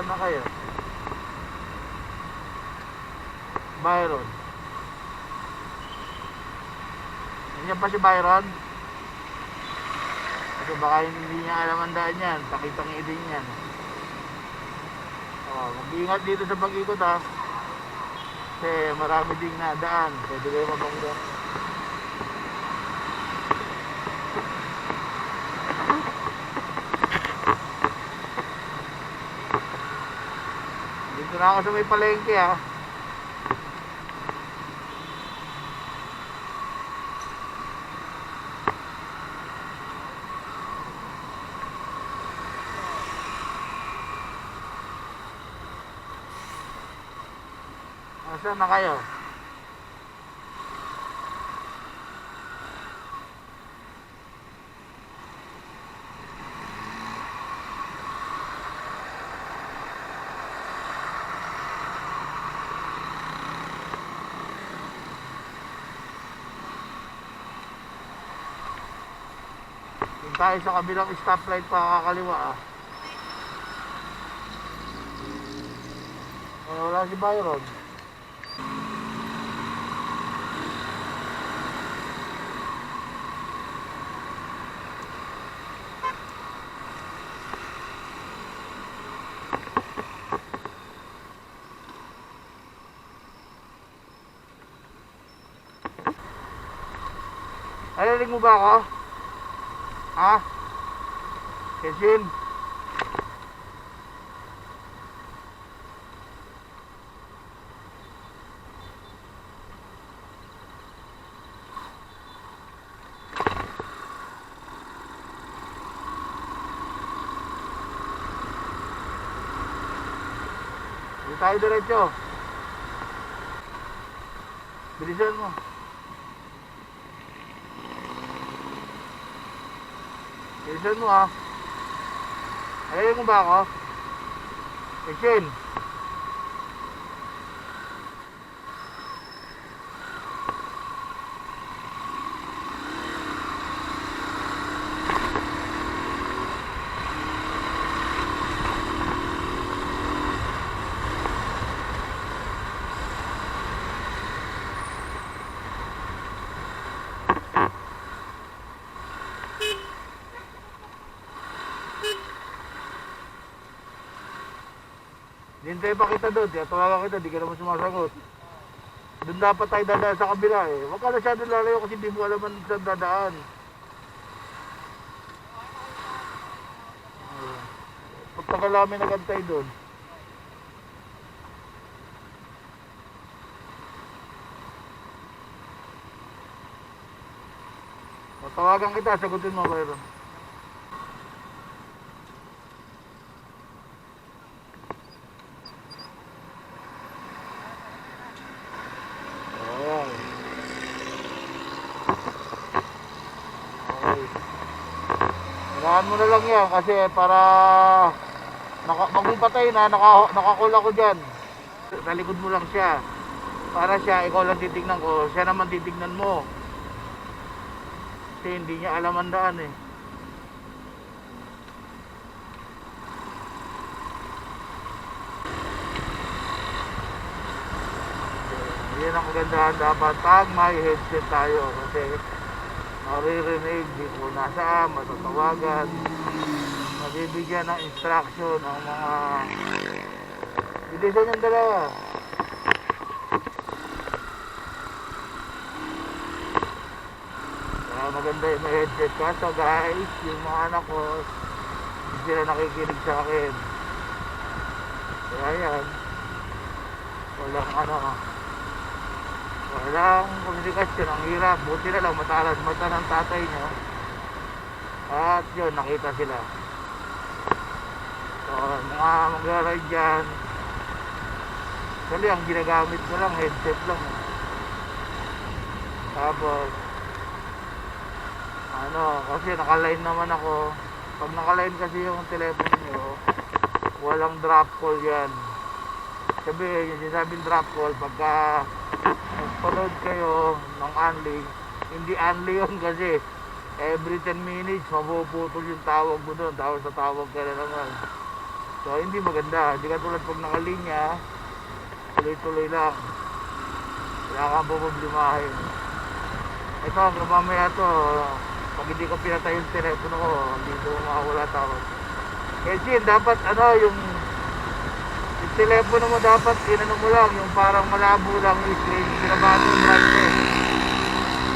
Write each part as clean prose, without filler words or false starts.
Saan na kayo? Byron. Nandiyan pa si Byron? Kasi baka hindi niya alam ang daan yan. Pakitang idin yan. Mag-iingat dito sa pag-ikot ha. Kasi marami ding nadaan. Pwede kayo mabangga. Dito na ako sa may palengke ha. Saan na kayo? Yung tayo sa kabilang stoplight pa kakaliwa ah. Wala si Byron. Narinig mo ba ako? Ha? Kesin? Hindi tayo diretso. Bilisan mo. Bilisan mo ha. Ayayin mo ba ako? Kesin? Hintay pa kita doon, tawagan kita, di ka naman sumasagot. Doon dapat tayo dadaan sa kabila eh. Huwag ka masyado lalayo kasi di mo alam saan dadaan. Pagtagal namin nagantay doon. Tawagan kita, sagutin mo Byron. Saan mo na lang yan kasi para magpapatay na nakakul ako dyan. Talikod mo lang siya para siya, ikaw lang titignan ko, siya naman titignan mo kasi hindi niya alam ang daan eh. Yan ang kagandahan dapat pag may headset tayo kasi maririnig, di po nasaan, matatawagan, mabibigyan ng instruction ang mga bilisan yung dalawa. Kaya maganda yung may headset kaso guys, yung mga anak ko hindi sila nakikinig sa akin. Kaya yan, walang komunikasyon, ang hirap. Buti na lang matalas mata ng tatay nyo at yun, nakita sila. So mga mag-ride dyan, actually ang ginagamit ko lang headset lang eh. Tapos kasi nakaline naman ako. Pag nakaline kasi yung telepono nyo, walang drop call yan. Sabi, yung sinasabing drop call pagka nagpanood kayo ng only, hindi only yun kasi every 10 minutes mapuputol yung tawag mo doon, tawag sa tawag ka na naman. So hindi maganda, hindi katulad pag nakalinya, tuloy-tuloy lang, wala kang problemahin. Ito hanggang mamaya to, pag hindi ko pinatay yung telepono ko, hindi ko makawala tawag. Kasi dapat ano, yung telepono mo dapat inano mo lang, yung parang malabo lang yung screen, pinabado yung brightness.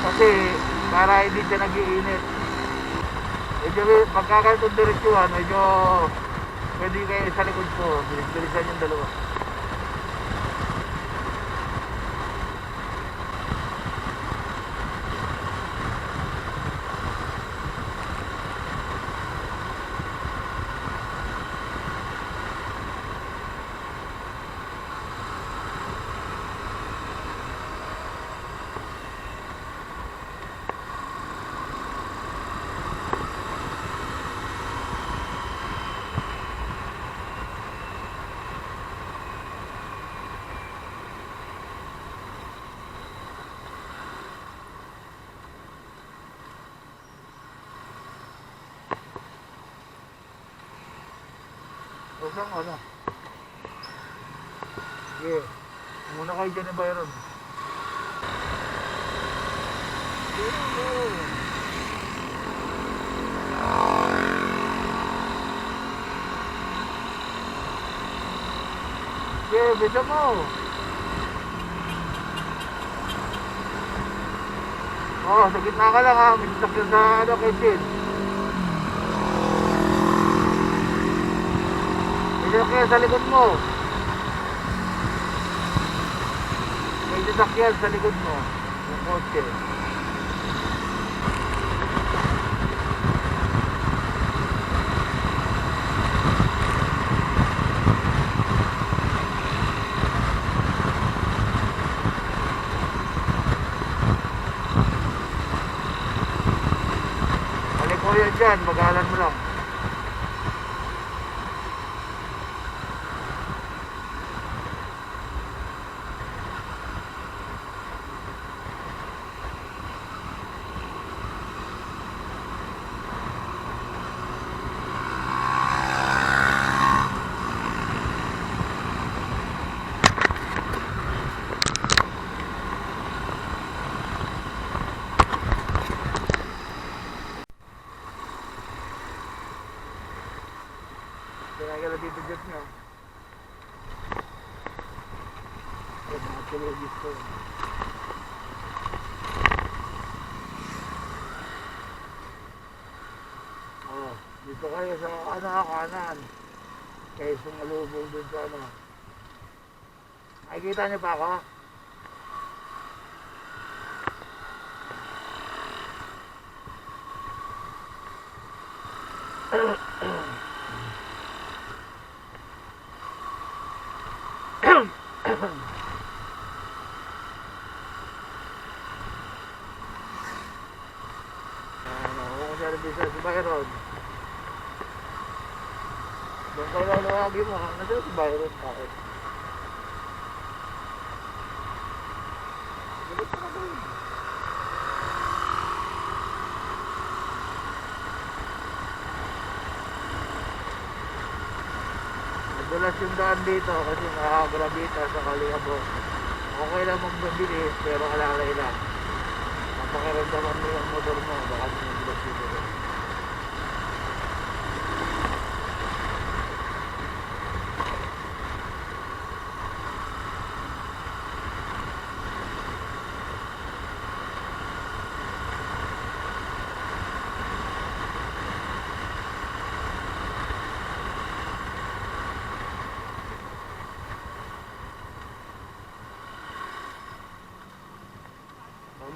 Kasi para hindi siya nag-iinit. Medyo pagkakalitong direksyuhan, medyo pwede kayo sa likod ko, bilis-bilisan yung dalawa. Saan ano? Sige. Muna kayo dyan ni Byron. Sige, bisa mo. Oh, sa gitna ka lang ha. May sakyan sa ano kay Sid. Kaya sa likod mo. May sasakyan sa likod mo. Yung kotse. Balik ko yan dyan. Magalan mo lang. Kaya dito jet nyo. Kaya mga tulogis ko. Oh, dito kayo sa kanan. Kaya sumalubong dun sa ano. Nakikita nyo pa ako? Si Byron. Doon ko lalawagi mo. Nasaan si Byron? Bakit? Galit ka ba yun? Madulas yung daan dito kasi nakagravita sa Kaliabo. Okay lang magbabilis pero alalay lang. Napakiramdaman mo yung motor mo. Baka nagbilas dito.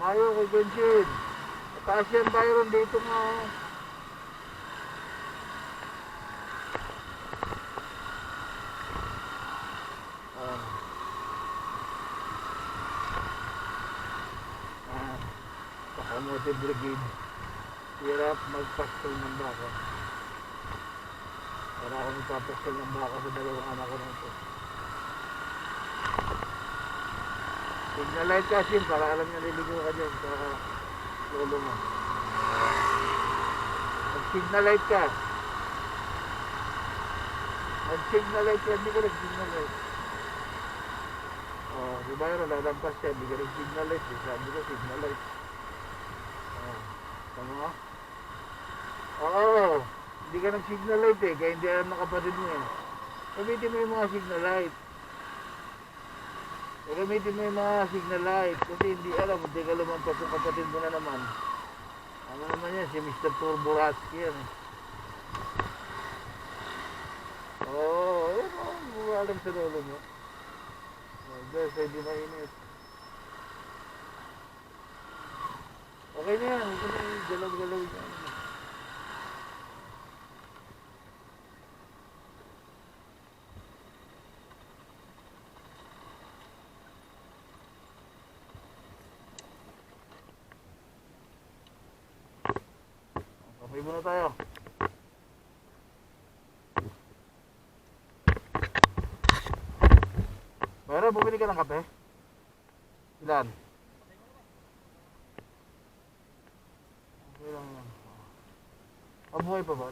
Mayo kay Benjin. Mataas yan Byron dito nga. Kamote Brigade. Hirap magpastol ng baka. Para ako magpapastol ng baka sa dalawang anak ko na ito. Signalight ka Sim para alam niya niligo ka dyan sa lolo mo. Mag signalight ka. Nag-signal light yan, hindi ka nag-signal light. Oh, di ba yun, lalagpas siya, hindi ka nag-signal light. Sabi ko, signal light. Oh, tama mo? Oo, hindi ka nag-signal light eh, kaya hindi alam ng kapatid mo eh. Gamitin mo yung mga signal light. Gamitin mo yung mga signal light kasi hindi alam, hindi ka lumampas yung kapatid mo na naman. Ano naman yan, si Mr. Turboratsky yan eh. Oo, oh, alam sa lolo mo. Oh, guys, hindi mainit. Okay na yan, huwag na yung galaw-galaw niya. Okay muna tayo. Mayroon, bumili ka ng kape? Ilan? Okay lang yan. Buhay pa ba?